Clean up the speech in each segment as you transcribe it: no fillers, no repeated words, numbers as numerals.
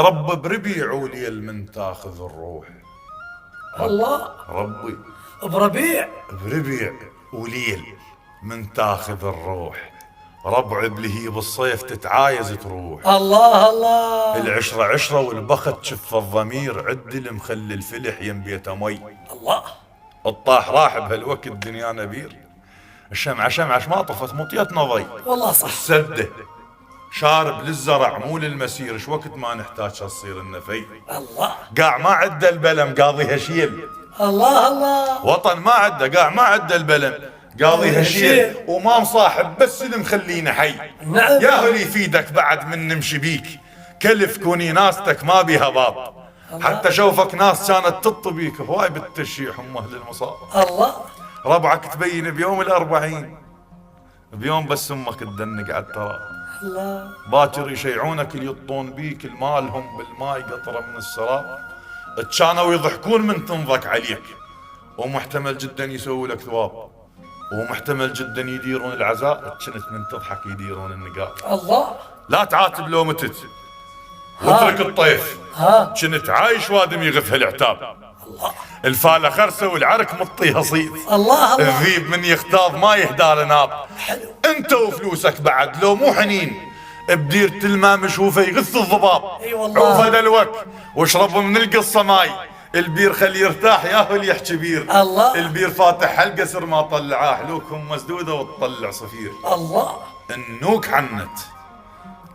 رب بربيع وليل من تاخذ الروح. الله. ربي بربيع وليل من تاخذ الروح. ربع بلهي بالصيف تتعايز تروح. الله الله. العشرة عشرة والبخت شف الضمير. عدل مخلي الفلح ينبيته مي. الله. الطاح راح بهالوقت الدنيا نبير. الشمعة شمعة ما طفت مطيتنا ضي. والله صح. السدة شارب للزرع مو للمسير. ايش وقت ما نحتاج تصير النفي. الله. قاع ما عدى البلم قاضيها شيل. الله الله. وطن ما عدى قاع ما عدى البلم قاضيها شيل. وما مصاحب بس اللي مخلينا حي. نعم. يا هل يفيدك بعد من نمشي بيك. كلف كوني ناستك ما بيها باب. حتى شوفك ناس كانت تطبيك هواي بالتشيح هم اهل المصاب. الله. ربعك تبين بيوم الأربعين. بيوم بس امك تدنق على التراب. الله. باكر يشيعونك اللي يطون بيك المالهم بالماي قطرة من السراب. كانوا يضحكون من تنضك عليك. ومحتمل جدا يسووا لك ثواب. ومحتمل جدا يديرون العزاء. كنت من تضحك يديرون النقاب. الله. لا تعاتب لو متت واترك الطيف. كنت عايش وادم يغث هالعتاب. الله. الفالة خرسة والعرك مطيها صيد. الله الله. الذيب من يختاض ما يهدى لناب. حلو. انت وفلوسك بعد لو مو حنين بديرة الماء مشوفه يغث الضباب. اي والله. عوفه دلوك واشرب من القصة ماي. البير خليه يرتاح ياهل يحكي بير. الله. البير فاتح القصر ما طلعاه. حلوكهم مسدودة وتطلع صفير. الله. النوك حنت.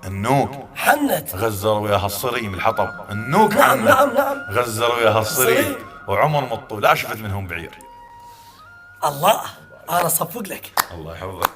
النوك حنت. غزر وياها الصريم الحطب. النوك نعم حنت. نعم نعم. غزر وياها الصريم. الصريم. وعمر مطول لا شفت منهم بعير. الله. انا صفق لك. الله يحفظك.